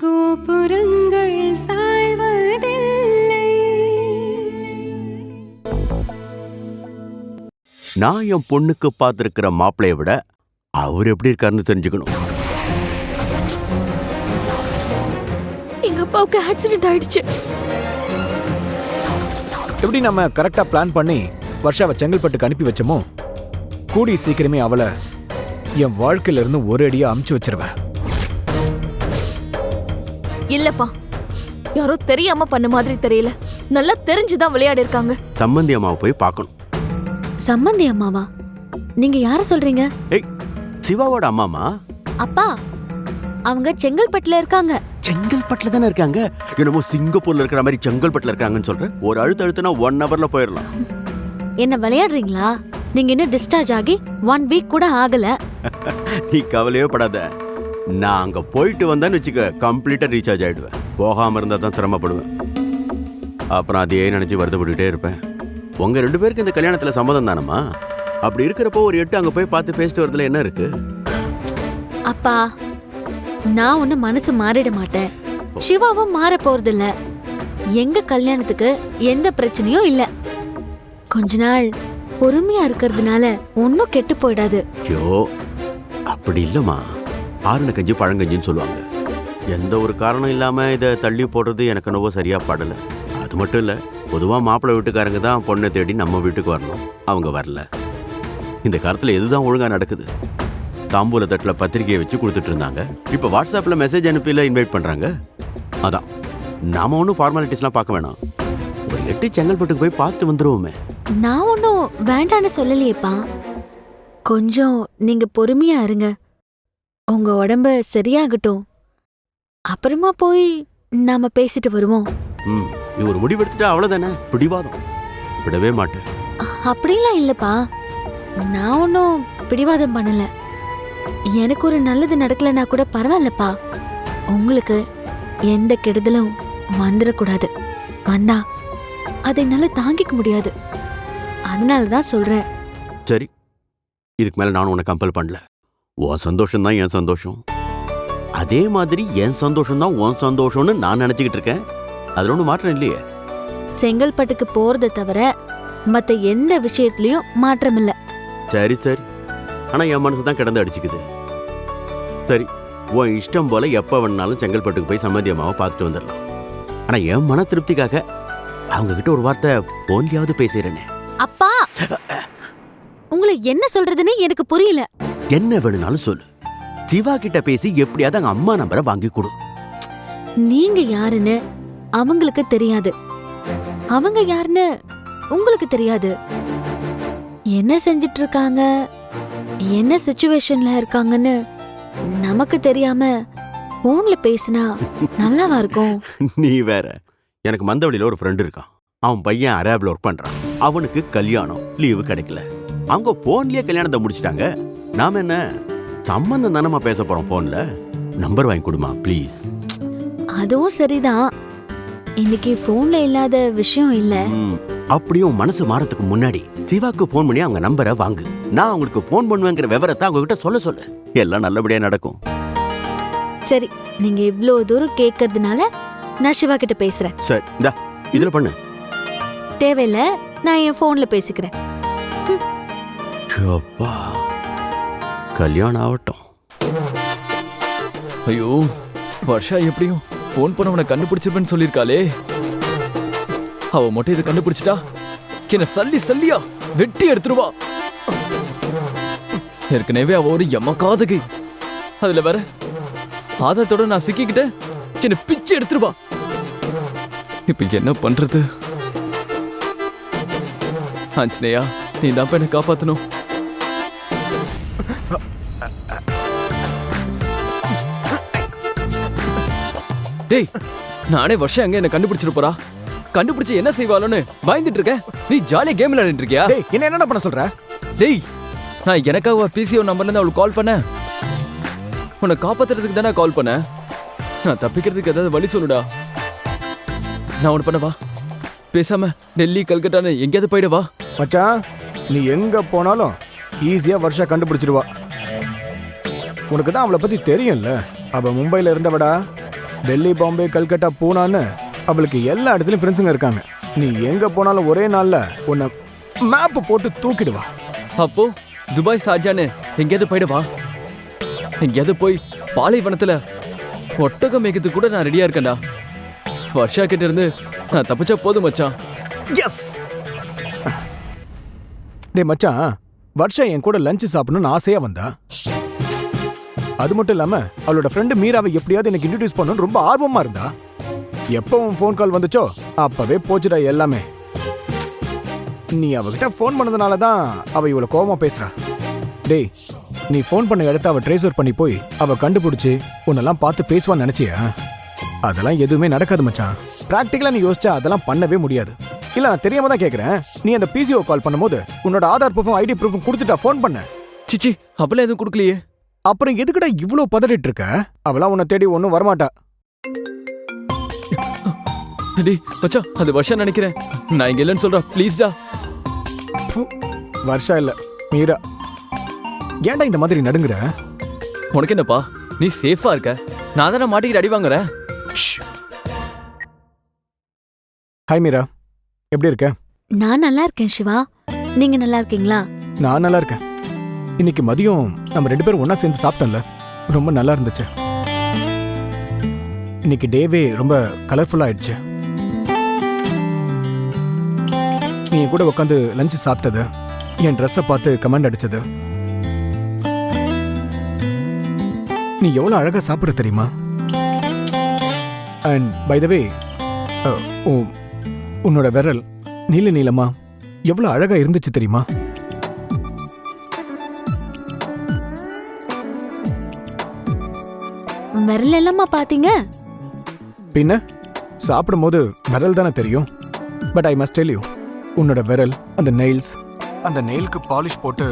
கோபுரங்கள் சாய்வதில்லை. நான் என் பொண்ணுக்கு பார்த்துருக்கிற மாப்பிளைய விட அவர் எப்படி இருக்காருன்னு தெரிஞ்சுக்கணும். எங்க அப்பாவுக்கு ஆக்சிடென்ட் ஆயிடுச்சு. எப்படி நம்ம கரெக்டா பிளான் பண்ணி வர்ஷாவை செங்கல்பட்டுக்கு அனுப்பி வச்சோமோ, கூடி சீக்கிரமே அவளை என் வாழ்க்கையில இருந்து ஒரு அடியா அமுச்சு வச்சிருவேன். இல்லப்பா, யாரோ தெரியாம பண்ண மாதிரி தெரியல. நல்லா தெரிஞ்சுதான் விளையாடி இருக்காங்க. சம்பந்தி அம்மாவை போய் பார்க்கணும். சம்பந்தி அம்மாவா? நீங்க யார சொல்றீங்க? ஏய், சிவாவோட அம்மாமா. அப்பா, அவங்க செங்கல்பட்டுல இருக்காங்க. செங்கல்பட்டுல தானே இருக்காங்க. என்னமோ சிங்கப்பூர்ல இருக்கிற மாதிரி செங்கல்பட்டுல இருக்காங்கன்னு சொல்றேன். ஒரு அழுத்தனா 1 ஹவர்ல போயிடலாம். என்ன விளையாடுறீங்களா? நீங்க இன்னும் டிஸ்சார்ஜ் ஆகி 1 வீக் கூட ஆகல. நீ கவலையே படாத. நான் அங்க போயிட்டு வந்தேன்னு வச்சுக்க, கம்ப்ளீட்டா ரீசார்ஜ் ஆயிடுவேன். போகாம இருந்தா தான் சிரமப்படுவேன். அப்புறம் அதையே நினைச்சு வருத்தப்பட்டுட்டே இருப்பேன். உங்க 2 பேருக்கு இந்த கல்யாணத்துல சம்மதம் தானம்மா? அப்படி இருக்கிறப்போ ஒரு 8 அங்க போய் பார்த்து பேசிட்டு வரதுல என்ன இருக்கு? அப்பா, நான் ஒண்ணு மனசு மாறிட மாட்டேன். சிவாவும் மாற போறதில்ல. எங்க கல்யாணத்துக்கு எந்த பிரச்சனையும் இல்ல. கொஞ்ச நாள் பொறுமையா இருக்கிறதுனால ஒன்னும் கெட்டு போயிடாது. ஐயோ, அப்படி இல்லம்மா. ஆறுன கஞ்சி பழங்கஞ்சின்னு சொல்லுவாங்க. எந்த ஒரு காரணம் இல்லாம இதை தள்ளி போடுறது எனக்கு என்னவோ சரியா படல. அது மட்டும் இல்ல, பொதுவா மாப்பிள்ளை வீட்டுக்காரங்க தான் பொண்ணை தேடி நம்ம வீட்டுக்கு வரணும். அவங்க வரல. இந்த காலத்துல எதுதான் ஒழுங்கா நடக்குது? தாம்பூல தட்டில் பத்திரிகையை வச்சு கொடுத்துட்டு இருந்தாங்க. இப்போ வாட்ஸ்அப்பில் மெசேஜ் அனுப்பியில் இன்வைட் பண்ணுறாங்க. அதான் நாம ஒன்றும் ஃபார்மாலிட்டிஸ்லாம் பார்க்க வேணாம். ஒரு 8 செங்கல்பட்டுக்கு போய் பார்த்துட்டு வந்துருவோமே. நான் ஒன்னும் வேண்டான்னு சொல்லலையேப்பா. கொஞ்சம் நீங்க பொறுமையா இருங்க. உங்க உடம்பு சரியாகட்டும். அப்புறமா போய் நாம பேசிட்டு வருவோம். நீ ஒரு முடிவெடுத்துட்டா அவ்வளோதானே. பிடிவாதம் விடவே மாட்டேன். அப்படிலாம் இல்லப்பா. நான் ஒன்னும் பிடிவாதம் பண்ணல. எனக்கு ஒரு நல்லது நடக்கலன்னா கூட பரவாயில்லப்பா. உங்களுக்கு எந்த கெடுதலும் வந்துடக்கூடாது. வந்தா அதை என்னால தாங்கிக்க முடியாது. அதனாலதான் சொல்றேன். சரி, இதுக்கு மேல நானும் உன்னை கம்பல் பண்ணல. உன் சந்தோஷம் தான் என் சந்தோஷம். அதே மாதிரி என் சந்தோஷம் தான் உன் சந்தோஷம்னு நான் நினைச்சுக்கிட்டு இருக்கேன். அதுல ஒன்றும் மாற்றம் இல்லையே. செங்கல்பட்டுக்கு போறதை தவிர மத்த எந்த விஷயத்திலயும் மாற்றம் இல்ல. சரி சரி, ஆனா என் மனசு தான் கிடந்து அடிச்சுக்குது. சரி, உன் இஷ்டம் போல எப்ப வேணாலும் செங்கல்பட்டுக்கு போய் சம்மந்தி அம்மாவை பார்த்துட்டு வந்துடலாம். ஆனா என் மன திருப்திக்காக அவங்க கிட்ட ஒரு வார்த்தை போன்லயாவது பேசுறேனே. அப்பா, உங்களை என்ன சொல்றதுன்னு எனக்கு புரியல. என்ன வேணும்னாலும் சொல்லு. சிவா கிட்ட பேசி எப்படியாவது அங்க அம்மா நம்பரை வாங்கி கொடு. நீங்க யாருன்னு அவங்களுக்கு தெரியாது. அவங்க யாருன்னு உங்களுக்கு தெரியாது. என்ன செஞ்சிட்டு இருக்காங்க, என்ன சிச்சுவேஷன்ல இருக்காங்கன்னு நமக்கு தெரியாம போன்ல பேசினா நல்லாவா இருக்கும்? நீ வேற. எனக்கு மந்தவழியில ஒரு ஃப்ரெண்ட் இருக்கான். அவன் பையன் அரேப்ல ஒர்க் பண்றான். அவனுக்கு கல்யாணம் லீவு கிடைக்கல. அவங்க போன்லயே கல்யாணத்தை முடிச்சிட்டாங்க. நாம என்ன சம்பந்தம் தானமா பேச போறோம் போன்ல. நம்பர் வாங்கி கொடுமா ப்ளீஸ். அதுவும் சரிதான். இன்னைக்கு போன்ல இல்லாத விஷயம் இல்ல. அப்படியும் மனசு மாறதுக்கு முன்னாடி சிவாக்கு போன் பண்ணி அவங்க நம்பரை வாங்கு. நான் அவங்களுக்கு போன் பண்ணுவேங்கிற விவரத்தை அவங்க கிட்ட சொல்லு. எல்லாம் நல்லபடியா நடக்கும். சரி, நீங்க இவ்ளோ தூரம் கேட்கறதுனால நான் சிவா கிட்ட பேசுறேன். சரி, இந்தா இதுல பண்ணு. தேவையில்ல, நான் என் போன்ல பேசிக்கிறேன். அப்பா, கல்யாணம் ஆகட்டும். ஐயோ, வர்ஷா எப்படியும் போன் பண்ண உன கண்டுபிடிச்சிருப்பேன்னு சொல்லியிருக்காளே. அவ மட்டும் இதை கண்டுபிடிச்சிட்டா என்ன சல்லியா வெட்டி எடுத்துருவா. ஏற்கனவே அவ ஒரு எமக்காதகை. அதுல வேற ஆதாரத்தோட நான் சிக்கிக்கிட்டேன். என்ன பிச்சு எடுத்துருவா. இப்ப என்ன பண்றது? ஆஞ்சநேயா, நீ தான் என்ன காப்பாத்தணும். டேய், நானே வருஷம் எங்க என்ன கண்டுபிடிச்சிட்டு போறா. கண்டுபிடிச்சு என்ன செய்வாளோன்னு பயந்துட்டு இருக்க. நீ ஜாலியா கேம் விளையாடிட்டு இருக்கியா? டேய், என்ன பண்ண சொல்ற? டேய், நான் எனக்காக பிசிஓ நம்பர்ல இருந்து அவளுக்கு கால் பண்ணேன். உன்னை காப்பாத்துறதுக்கு தானே கால் பண்ணேன். நான் தப்பிக்கிறதுக்கு ஏதாவது வழி சொல்லுடா. நான் ஒன்று பண்ணவா? பேசாம டெல்லி கல்கட்டான்னு எங்கேயாவது போயிடவா? மச்சான், நீ எங்க போனாலும் ஈஸியா வர்ஷா கண்டுபிடிச்சிடுவா. உனக்கு தான் அவளை பத்தி தெரியும்ல. அவ மும்பைல இருந்தவடா. டெல்லி, பாம்பே, கல்கட்டா, பூனான்னு அவளுக்கு எல்லா இடத்துலயும் ஃப்ரெண்ட்ஸுங்க இருக்காங்க. நீ எங்க போனாலும் ஒரே நாள்ல உன்னை மேப் போட்டு தூக்கிடுவா. அப்போ துபாய் ஷார்ஜான்னு எங்கேயாவது போயிடுவா. எங்கேயாவது போய் பாலைவனத்துல ஒட்டகம் மேய்க்கிறதுக்கு கூட நான் ரெடியா இருக்கேன்டா. வர்ஷா கிட்ட இருந்து நான் தப்பிச்சா போதும் மச்சான். எஸ். டேய் மச்சான், வர்ஷா என் கூட லஞ்ச் சாப்பிடணும்னு ஆசையா வந்தா. அது மட்டும் இல்லாம அவளோட ஃப்ரெண்டு மீராவை எப்படியாவது எனக்கு இன்ட்ரடியூஸ் பண்ணணும்னு ரொம்ப ஆர்வமா இருந்தா. எப்பவும் ஃபோன் கால் வந்துச்சோ அப்பவே போச்சுடா எல்லாமே. நீ அவகிட்ட ஃபோன் பண்ணதுனால தான் அவ இவ்வளவு கோவமா பேசுறா. டேய், நீ ஃபோன் பண்ண இடத்த அவ ட்ரேஸ் பண்ணி போய் அவ கண்டுபிடிச்சு உன்னெல்லாம் பார்த்து பேசுவான்னு நினைச்சியா? அதெல்லாம் எதுவுமே நடக்காது மச்சான். பிராக்டிக்கலா நீ யோசிச்சா அதெல்லாம் பண்ணவே முடியாது. இல்ல, நான் தெரியாம தான் கேக்குறேன். நீ அந்த பிசிஓ கால் பண்ணும்போது உன்னோட ஆதார் ப்ரூஃபும் ஐடி ப்ரூஃபும் கொடுத்துட்டா ஃபோன் பண்ண? சிச்சி, அப்பெல்லாம் எதுவும் கொடுக்கலையே. அப்புறம் எதுக்குடா இவ்வளவு பதறிட்டு இருக்க? அவளாம் உன்னை தேடி ஒன்னும் வரமாட்டா. டேய் மச்சான், அது வர்ஷா நினைக்கிறேன். நான் இங்க இல்லைன்னு சொல்றேன், ப்ளீஸ்டா. வர்ஷா இல்ல, மீரா. ஏன்டா இந்த மாதிரி நடுங்குற? உனக்கு என்னப்பா, நீ சேஃபா இருக்க, நான் தானே மாட்டிக்கிட்டு அடி வாங்குறேன். ஹாய் மீரா, எப்படி இருக்க? நான் நல்லா இருக்கேன் சிவா. நீங்க நல்லா இருக்கீங்களா? நான் நல்லா இருக்கேன். இன்னைக்கு மதியம் நம்ம 2 பேரும் ஒண்ணா சேர்ந்து சாப்பிட்டோம்ல, ரொம்ப நல்லா இருந்துச்சு. இன்னைக்கு டேவே ரொம்ப கலர்ஃபுல்லா ஆயிடுச்சு. நீ என் கூட உட்காந்து லஞ்ச் சாப்பிட்டது, என் ட்ரெஸ்ஸை பார்த்து கமெண்ட் அடிச்சது, நீ எவ்வளவு அழகா சாப்பிட தெரியுமா? அண்ட் பை த வே, உன்னோட விரல் நீல நீளமா எவ்வளவு அழகா இருந்துச்சு தெரியுமா? விரல் எல்லாமா பாத்தீங்க? பின்ன சாப்பிடும்போது விரல் தானே தெரியும். But I must tell you, உன்னோட விரல், அந்த நெயில்ஸ், அந்த நெயிலுக்கு பாலிஷ் போட்டு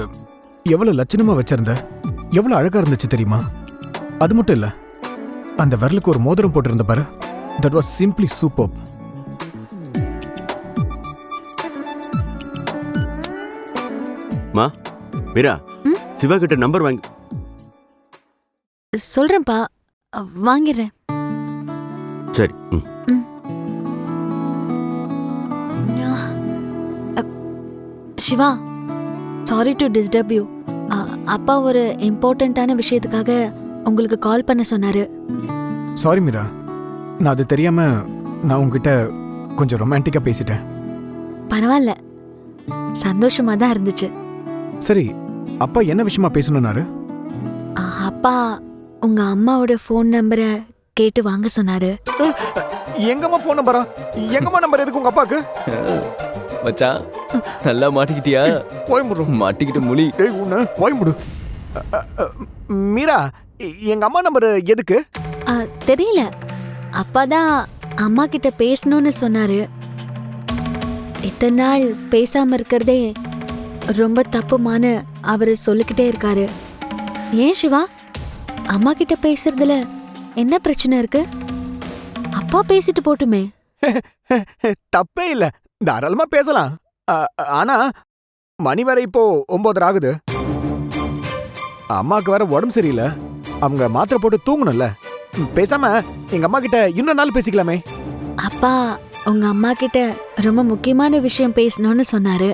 எவ்வளவு லட்சணமா வச்சிருந்த, எவ்வளவு அழகா இருந்துச்சு தெரியுமா? அது மட்டும் இல்ல, அந்த விரலுக்கு ஒரு மோதிரம் போட்டிருந்த பாரு, தட் வாஸ் சிம்பிளி சூப்பர். மா, மீரா, சிவா கிட்ட நம்பர் வாங்கி. சொல்றேன்ப்பா, வாங்கிடுறேன். சரி. Siva, sorry to disturb you. அப்பா ஒரு இம்பார்ட்டண்ட்டான விஷயத்துக்காக உங்களுக்கு கால் பண்ண சொன்னாரு. சாரி மீரா, நான் அது தெரியாம நான் உங்ககிட்ட கொஞ்சம் ரொமான்டிக்கா பேசிட்டேன். பரவாயில்ல, சந்தோஷமா தான் இருந்துச்சு. சரி, அப்பா என்ன விஷயமா பேசணும்னாரு? அப்பா உங்க அம்மாவோட ஃபோன் நம்பரை கேட்டு வாங்க சொன்னாரு. எங்கம்மா ஃபோன் நம்பரா? எங்கம்மா நம்பர் எதுக்கு உங்க அப்பாக்கு? மச்சான், நல்லா மாட்டிக்கிட்டியா? போய் முடு. மாட்டிக்கிட்டு முழி. டேய் உன்ன போய் முடு. மீரா, எங்க அம்மா நம்பர் எதுக்கு? தெரியல, அப்பா தான் அம்மா கிட்ட பேசணும்னு சொன்னாரு. இத்தனை நாள் பேசாம இருக்கிறதே ரொம்ப தப்புமான்னு அவரு சொல்லிக்கிட்டே இருக்காரு. ஏன் சிவா, அம்மா கிட்ட பேசுறதுல என்ன பிரச்சனை இருக்கு? அப்பா பேசிட்டு போட்டுமே. தப்பே இல்ல, தாராளமா பேசலாம். ஆனா மணி வரை இப்போ 9:30 ஆகுது. அம்மாக்கு வேற உடம்பு சரியில்லை, அவங்க மாத்திரை போட்டு தூங்கணும்ல. பேசாம எங்க அம்மா கிட்ட இன்னொரு நாள் பேசிக்கலாமே. அப்பா உங்க அம்மா கிட்ட ரொம்ப முக்கியமான விஷயம் பேசணும்னு சொன்னாரு.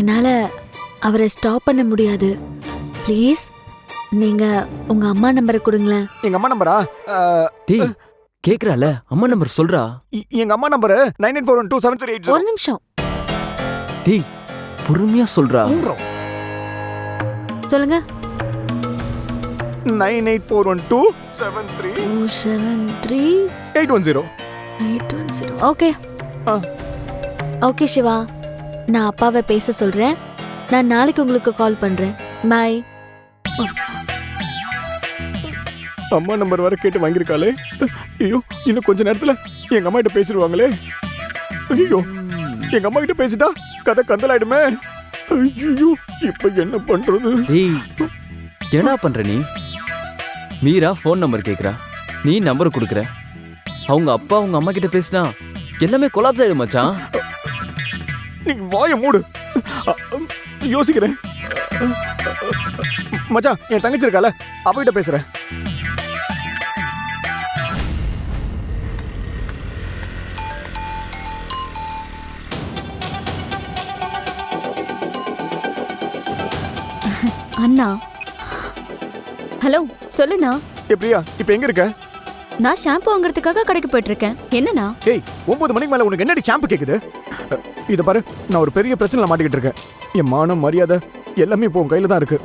என்னால அவரை ஸ்டாப் பண்ண முடியாது. ப்ளீஸ், நீங்க உங்க அம்மா நம்பரை கொடுங்களேன். எங்க அம்மா நம்பரா? டேய், கேக்குறால, அம்மா நம்பர் சொல்றா. எங்க அம்மா நம்பர் 98412738. ஒரு நிமிஷம். டேய், பொறுமையா சொல்றா. சொல்லுங்க. 9841273810. ஓகே ஓகே சிவா, நான் அப்பாவை பேச சொல்றேன். நான் நாளைக்கு உங்களுக்கு கால் பண்றேன். பை. அம்மா நம்பர் வர கேட்டு வாங்கியிருக்காளே. ஐயோ, இன்னும் கொஞ்ச நேரத்துல எங்க அம்மா கிட்ட பேசிடுவாங்களே. ஐயோ, எங்க அம்மா கிட்ட பேசிட்டா கதை கந்தலாயிடுமே. ஐயோ, இப்ப என்ன பண்றது? டேய், என்ன பண்ற நீ? மீரா ஃபோன் நம்பர் கேக்குறா, நீ நம்பர் கொடுக்குற. அவங்க அப்பா உங்க அம்மா கிட்ட பேசினா எல்லாமே கொலாப்ஸ் ஆயிடும் மச்சான். நீ வாய மூடு. யோசிக்கிறேன். மச்சான், என் தங்கச்சி இருக்கால, அவகிட்ட பேசுறேன். அண்ணா ஹலோ சொல்லுண்ணா. எப்படியா இப்ப எங்க இருக்க? நான் ஷாம்பு வாங்குறதுக்காக கடைக்கு போயிட்டு இருக்கேன். என்னண்ணா? ஏய் 9 மணிக்கு மேல உனக்கு என்னடி ஷாம்பு கேக்குது? இத பாரு, நான் ஒரு பெரிய பிரச்சனைல மாட்டிக்கிட்டு இருக்கேன். என் மானம் மரியாதை எல்லாமே இப்போ உன் கையில தான் இருக்கு.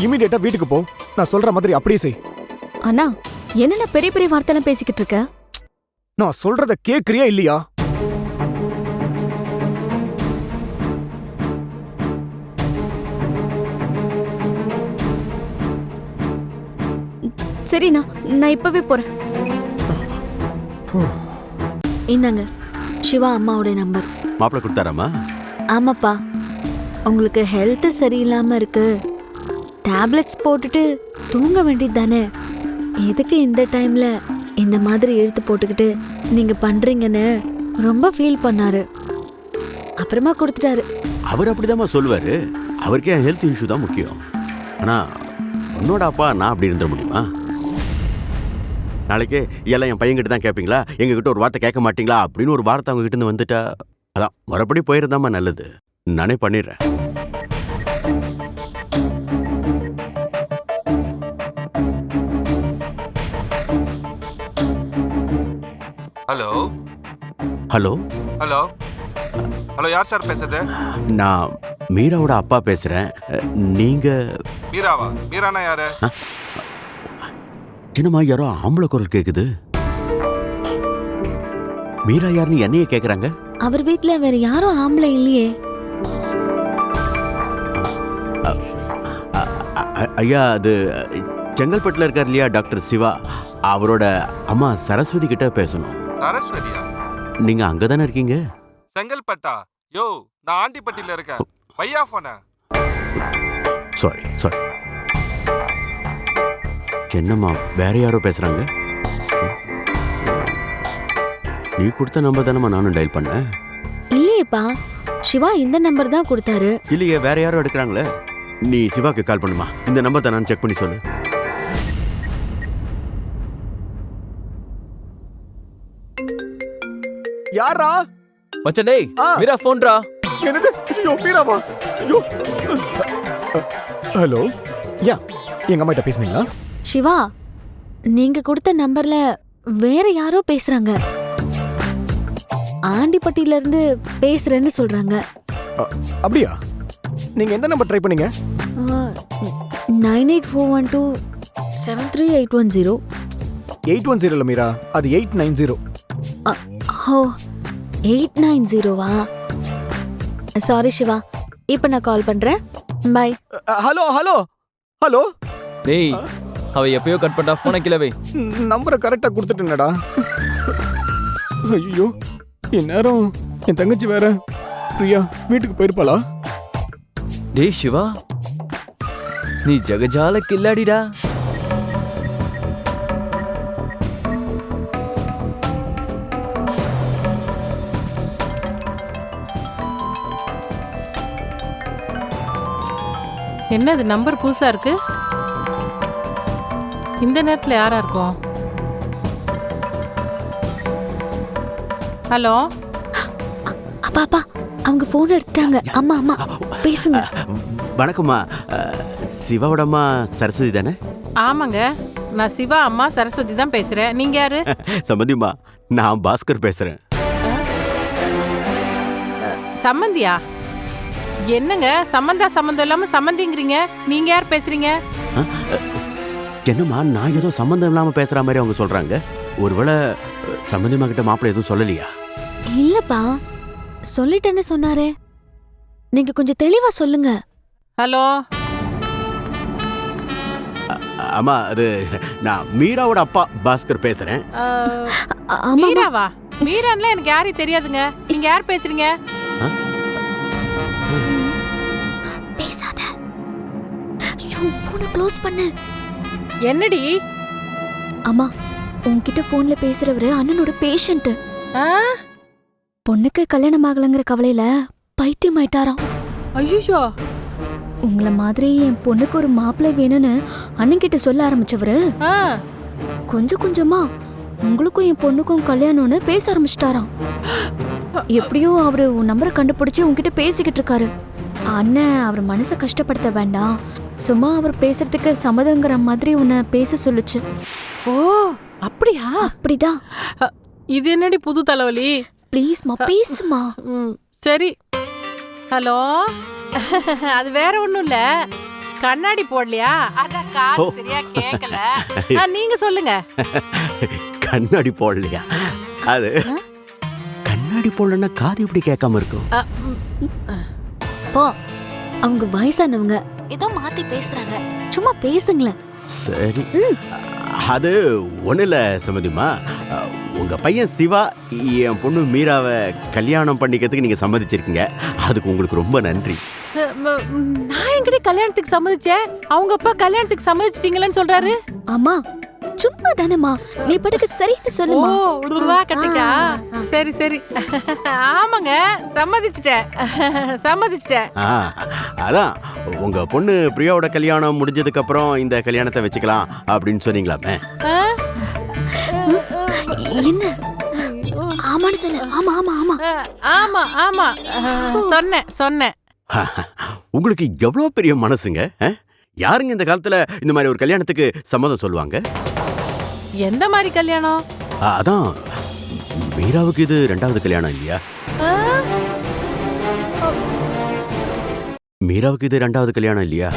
இமிடியேட்டா வீட்டுக்கு போ. நான் சொல்ற மாதிரி அப்படியே செய். அண்ணா என்னண்ணா பெரிய பெரிய வார்த்தைலாம் பேசிக்கிட்டு இருக்க? நான் சொல்றத கேக்குறியா இல்லையா? சரிண்ணா, நான் இப்பவே போறேன். இந்தாங்க சிவா அம்மாவோட நம்பர். மாப்பிள்ளை கொடுத்தாராமா? ஆமாப்பா, உங்களுக்கு ஹெல்த் சரியில்லாம இருக்கு, டேப்லெட்ஸ் போட்டுட்டு தூங்க வேண்டியது தானே, எதுக்கு இந்த டைம்ல இந்த மாதிரி எழுத்து போட்டுக்கிட்டு நீங்க பண்றீங்கன்னு ரொம்ப ஃபீல் பண்ணாரு. அப்புறமா கொடுத்துட்டாரு. அவர் அப்படிதாம்மா சொல்லுவாரு. அவருக்கே ஹெல்த் இஷ்யூ தான் முக்கியம். ஆனா உன்னோட அப்பா நான் அப்படி இருந்துட முடியுமா? நாளைக்கு எல்லாம் என் பையன்கிட்ட தான் கேட்பீங்களா, எங்ககிட்ட ஒரு வார்த்தை கேட்க மாட்டீங்களா அப்படின்னு ஒரு வார்த்தை அவங்க கிட்ட இருந்து வந்துட்டா அதான் மறுபடி போயிருந்தாமா நல்லது. நானே பண்ணிடுறேன். ஹலோ ஹலோ ஹலோ ஹலோ, யார் சார் பேசுறது? நான் மீராவோட அப்பா பேசுறேன். நீங்க மீராவா? மீரானா யாரு? சின்னம்மா, யாரோ ஆம்பளை குரல் கேக்குது. மீரா யாருன்னு என்னைய கேக்குறாங்க. அவர் வீட்ல வேற யாரும் ஆம்பளை இல்லையே. ஐயா, அது செங்கல்பட்டுல இருக்கார் இல்லையா டாக்டர் சிவா, அவரோட அம்மா சரஸ்வதி கிட்ட பேசணும். சரஸ்வதியா? நீங்க அங்கதானே இருக்கீங்க? செங்கல்பட்டா? யோ, நான் ஆண்டிப்பட்டியில இருக்கேன். பையா போன. Sorry sorry. என்னம்மா, வேற யாரோ பேசுறாங்க. நீ கொடுத்த நம்பர் தானம்மா நானும் டயல் பண்ணேன். இல்லையேப்பா, சிவா இந்த நம்பர் தான் கொடுத்தாரு. இல்லையே, வேற யாரோ எடுக்கிறாங்களே. நீ சிவாக்கு கால் பண்ணுமா, இந்த நம்பர் தான் நான் செக் பண்ணி சொல்லு. யாரா? மச்சான் டேய், ஆ. மீரா போன்டா. என்னது? ஐயோ மீராவா? ஐயோ. ஹலோ. யா, எங்க அம்மா கிட்ட பேசுனீங்களா? சிவா, நீங்க கொடுத்த நம்பர்ல வேற யாரோ பேசுறாங்க. ஆண்டிப்பட்டியில இருந்து பேசுறேன்னு சொல்றாங்க. அப்படியா? நீங்க எந்த நம்பர் ட்ரை பண்ணீங்க? 9841273810. 810 இல்ல மீரா, அது 890. ஓ, 890வா? சாரி சிவா, இப்ப நான் கால் பண்றேன். பை. Hello hello hello. டேய், அவ எப்பயோ கட் பண்ணா போனை கிளவே. நம்பரை கரெக்டா கொடுத்துட்டேனடா. ஐயோ, இந்நேரம் என் தங்கச்சி வேற பிரியா வீட்டுக்கு போயிருப்பாளா? டேய் சிவா, நீ ஜகஜால கில்லாடிடா. என்னது நம்பர் புதுசா இருக்கு? இந்த நேரத்துல யாரா இருக்கும்? ஹலோ, அப்பா அப்பா, அவங்க போன் எடுத்துட்டாங்க. அம்மா அம்மா பேசுங்க. வணக்கம்மா. சிவாவோட அம்மா சரஸ்வதி தானே? ஆமாங்க, நான் சிவா அம்மா சரஸ்வதி தான் பேசுறேன். நீங்க யாரு? சம்மந்திம்மா, நான் பாஸ்கர் பேசுறேன். சம்மந்தியா? என்னங்க சம்மந்தம் இல்லாம சம்மந்திங்கிறீங்க? நீங்க யார் பேசுறீங்க? என்னம்மா, நான் ஏதோ சம்மந்தம் இல்லாம பேசுற மாதிரி அவங்க சொல்றாங்க. ஒருவேளை சம்மந்திம்மா கிட்ட மாப்பிள்ளை எதுவும் சொல்லலையா? இல்லப்பா, சொல்லிட்டேன்னு சொன்னாரே. நீங்க கொஞ்சம் தெளிவா சொல்லுங்க. ஹலோ, அம்மா, அது நான் மீராவோட அப்பா பாஸ்கர் பேசுறேன். மீராவா? மீரான்லாம் எனக்கு யாரையும் தெரியாதுங்க. நீங்க யார் பேசுறீங்க? பேசாத. போனை க்ளோஸ் பண்ணு. என்னடி? அம்மா, உன்கிட்ட போன்ல பேசுறவரு அண்ணனோட பேஷண்ட். பொண்ணுக்கு கல்யாணம் ஆகலங்கிற கவலையில பைத்தியம் ஆயிட்டாராம். ஐயோ, உங்களை மாதிரி என் பொண்ணுக்கு ஒரு மாப்பிள்ளை வேணும்னு அண்ணன் கிட்ட சொல்ல ஆரம்பிச்சவரு கொஞ்சம் கொஞ்சமா உங்களுக்கும் என் பொண்ணுக்கும் கல்யாணம்னு பேச ஆரம்பிச்சிட்டாராம். எப்படியோ அவரு உன் நம்பரை கண்டுபிடிச்சு உன்கிட்ட பேசிக்கிட்டு இருக்காரு. அண்ணன் அவர் மனசை கஷ்டப்படுத்த வேண்டாம், சும்மா அவர் பேசுறதுக்கு சம்மதங்கிற மாதிரி உன்னை பேச சொல்லுச்சு. ஓ அப்படியா? அப்படிதான். இது என்னடி புது தலைவலி? ப்ளீஸ்மா பேசுமா. சரி. ஹலோ. அது வேற ஒண்ணும் இல்ல, கண்ணாடி போடலையா, அதான் காது சரியா கேட்கல. நீங்க சொல்லுங்க. கண்ணாடி போடலையா? அது கண்ணாடி போடலன்னா காது இப்படி கேட்காம இருக்கும். போ, அவங்க வயசானவங்க ஏதோ மாத்தி பேசுறாங்க, சும்மா பேசுங்களேன். சரி, அது ஒண்ணு இல்ல சம்மதிமா. உங்க பையன் சிவா என் பொண்ணு மீராவை கல்யாணம் பண்ணிக்கிறதுக்கு நீங்க சம்மதிச்சிருக்கீங்க. அதுக்கு உங்களுக்கு ரொம்ப நன்றி. நான் எங்கடி கல்யாணத்துக்கு சம்மதிச்சேன்? அவங்க அப்பா கல்யாணத்துக்கு சம்மதிச்சிட்டீங்களன்னு சொல்றாரு. அம்மா சும்மா தானேம்மா, நீ படுக்க சரின்னு சொல்லுமா. ஓ கட்டிக்கா. சரி சரி, ஆமாங்க சம்மதிச்சிட்டேன் சம்மதிச்சிட்டேன். அதான் உங்க பொண்ணு பிரியாவோட கல்யாணம் முடிஞ்சதுக்கு அப்புறம் இந்த கல்யாணத்தை வச்சுக்கலாம் அப்படின்னு சொன்னீங்களாமே. என்ன? ஆமான்னு சொல்லு. ஆமா ஆமா ஆமா ஆமா ஆமா சொன்னேன் சொன்னேன். உங்களுக்கு எவ்வளவு பெரிய மனசுங்க. யாருங்க இந்த காலத்துல இந்த மாதிரி ஒரு கல்யாணத்துக்கு சம்மதம் சொல்லுவாங்க? எந்த மாதிரி கல்யாணம்? அதான் மீராவுக்கு இது 2வது கல்யாணம் இல்லையா? மீராவுக்கு இது 2வது கல்யாணம் இல்லையா?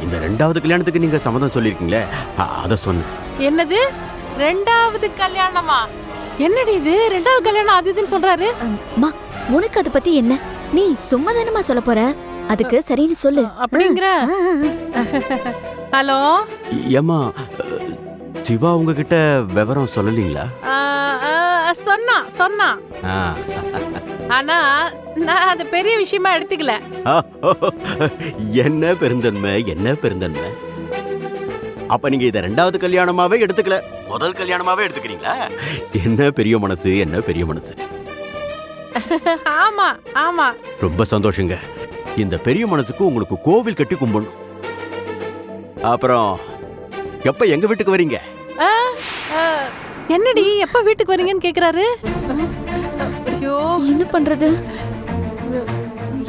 இந்த 2வது கல்யாணத்துக்கு நீங்க சம்மதம் சொல்லிருக்கீங்களே, அத சொன்னேன். என்னது 2வது கல்யாணமா? என்னடி இது 2வது கல்யாணம் அது இதுன்னு சொல்றாரு? அம்மா உனக்கு அதை பத்தி என்ன? நீ சும்மா தானமா சொல்ல போற, அதுக்கு சரின்னு சொல்லு அப்படிங்கிற. ஹலோ ஏம்மா, சிவா உங்ககிட்ட விவரம் சொல்லலீங்களா? சொன்னா சொன்னா, ஆனா நான் அது பெரிய விஷயமா எடுத்துக்கல. என்ன பெருந்தன்மை, என்ன பெருந்தன்மை. அப்ப நீங்க இத 2வது கல்யாணமாவே எடுத்துக்கல, முதல் கல்யாணமாவே எடுத்துக்கிறீங்களா? என்ன பெரிய மனசு, என்ன பெரிய மனசு. ஆமா ஆமா, ரொம்ப சந்தோஷங்க. இந்த பெரிய மனசுக்கு உங்களுக்கு கோவில் கட்டி கும்பிடணும். அப்புறம் எப்ப எங்க வீட்டுக்கு வரீங்க? என்னடி எப்ப வீட்டுக்கு வரீங்கன்னு கேக்குறாரு. ஐயோ என்ன பண்றது?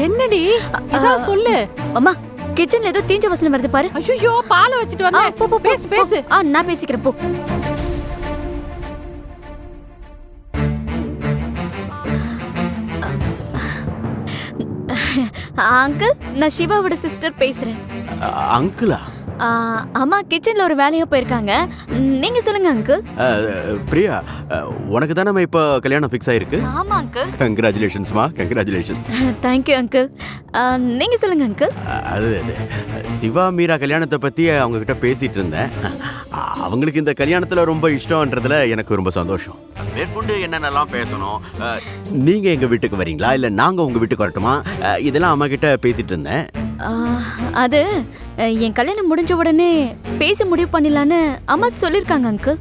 என்னடி ஏதாவது சொல்லு. அம்மா கிச்சன்ல ஏதோ தீஞ்ச வாசனை வருது பாரு. ஐயோ பாலை வச்சிட்டு வந்தேன். பேசு பேசு. நான் பேசிக்கிறேன் போ. அங்கிள், நான் சிவாவோட சிஸ்டர் பேசுறேன். அங்கிளா? அம்மா கிச்சன்ல ஒரு வேலையா போயிருக்காங்க. நீங்க சொல்லுங்க அங்கிள். பிரியா, உனக்கு தானே இப்ப கல்யாணம் ஃபிக்ஸ் ஆயிருக்கு? ஆமா அங்கிள். கங்க்ராச்சுலேஷன்ஸ்மா, கங்க்ராச்சுலேஷன்ஸ். Thank you uncle. நீங்க சொல்லுங்க அங்கிள். அது சிவா மீரா கல்யாணத்தை பத்தி அவங்க கிட்ட பேசிட்டு இருந்தேன். அவங்களுக்கு இந்த கல்யாணத்துல ரொம்ப இஷ்டம்ன்றதுல எனக்கு ரொம்ப சந்தோஷம். மேற்கொண்டு என்னென்னலாம் பேசணும், நீங்க எங்க வீட்டுக்கு வரீங்களா இல்ல நாங்க உங்க வீட்டுக்கு வரட்டுமா, இதெல்லாம் அம்மா கிட்ட பேசிட்டு இருந்தேன். அது என் கல்யாணம் முடிஞ்ச உடனே பேச முடிவு பண்ணிடலான்னு அம்மா சொல்லிருக்காங்க அங்கிள்.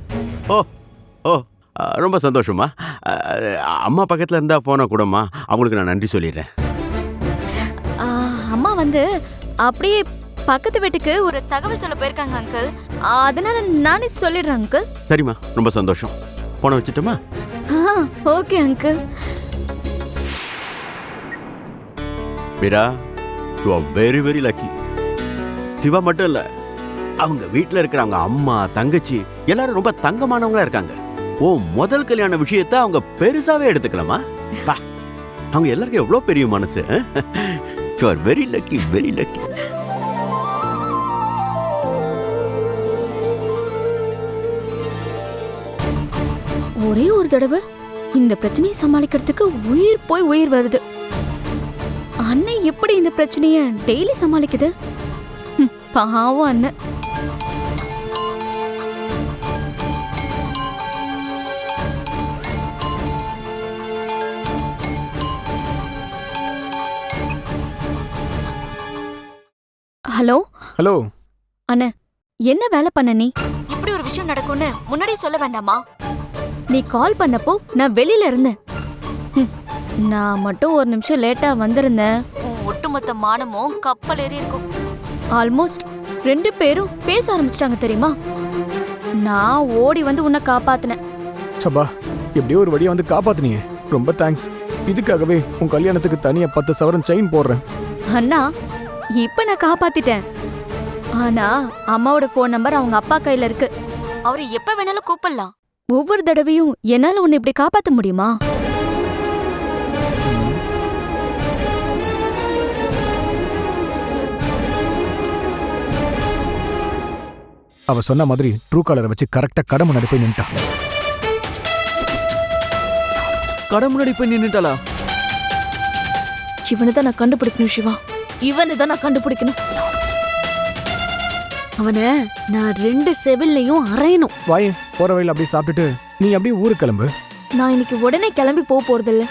ஓ ஓ, ரொம்ப சந்தோஷமா. அம்மா பக்கத்துல இருந்தா போனா கூடமா அவங்களுக்கு நான் நன்றி சொல்லிடுறேன். அம்மா வந்து அப்படியே பக்கத்து வீட்டுக்கு ஒரு தகவல் சொல்ல போயிருக்காங்க அங்கிள், அதனால நானே சொல்லிடுறேன் அங்கிள். சரிம்மா, ரொம்ப சந்தோஷம். போன வச்சுட்டுமா? Okay uncle. Meera, you are very very lucky. Siva மட்டும் இல்ல, அவங்க வீட்டுல இருக்கிற அவங்க அம்மா தங்கச்சி எல்லாரும் ரொம்ப தங்கமானவங்களா இருக்காங்க. ஓ முதல் கல்யாண விஷயத்தை அவங்க பெருசாவே எடுத்துக்கலாமா? அவங்க எல்லாருக்கும் எவ்வளவு பெரிய மனசு. You are very lucky, very lucky. ஒரே ஒரு தடவை இந்த பிரச்சனையை சமாளிக்கிறதுக்கு உயிர் போய் உயிர் வருது. அண்ணன் எப்படி இந்த பிரச்சனைய டெய்லி சமாளிக்குது? பாவம் அண்ணன். ஹலோ ஹலோ அண்ணே, என்ன வேலை பண்ண நீ? இப்படி ஒரு விஷயம் நடக்கும்னு முன்னாடியே சொல்ல வேண்டாமா? நீ கால் பண்ணப்போ நான் வெளியில இருந்தேன். நான் மட்டும் ஒரு நிமிஷம் லேட்டா வந்திருந்தேன், ஒட்டுமொத்த மானமும் கப்பல் ஏறி இருக்கும். ஆல்மோஸ்ட் 2 பேரும் பேச ஆரம்பிச்சிட்டாங்க தெரியுமா? நான் ஓடி வந்து உன்னை காப்பாத்தினேன். சபா, எப்படியோ ஒரு வழியா வந்து காப்பாத்துனீங்க, ரொம்ப தேங்க்ஸ். இதுக்காகவே உன் கல்யாணத்துக்கு தனியா 10 சவரன் செயின் போடுறேன். அண்ணா, இப்ப நான் காப்பாத்திட்டேன். ஆனா அம்மாவோட ஃபோன் நம்பர் அவங்க அப்பா கையில இருக்கு. அவரு எப்ப வேணாலும் கூப்பிடலாம். ஒவ்வொரு தடவையும் என்னால உன்னை இப்படி காப்பாத்த முடியுமா? அவ சொன்ன மாதிரி ட்ரூ காலரை வச்சு கரெக்டா கடை முன்னாடி போய் நின்ட்டா. கடை முன்னாடி போய் நின்னுட்டாளா? இவனை தான் நான் கண்டுபிடிக்கணும் சிவா, இவனை தான் நான் கண்டுபிடிக்கணும். அவனை நான் 2 செவிலையும் அரையணும். வாயே, போற வழியில அப்படியே சாப்பிட்டுட்டு நீ அப்படியே ஊருக்கு கிளம்பு. நான் இன்னைக்கு உடனே கிளம்பி போறதில்ல.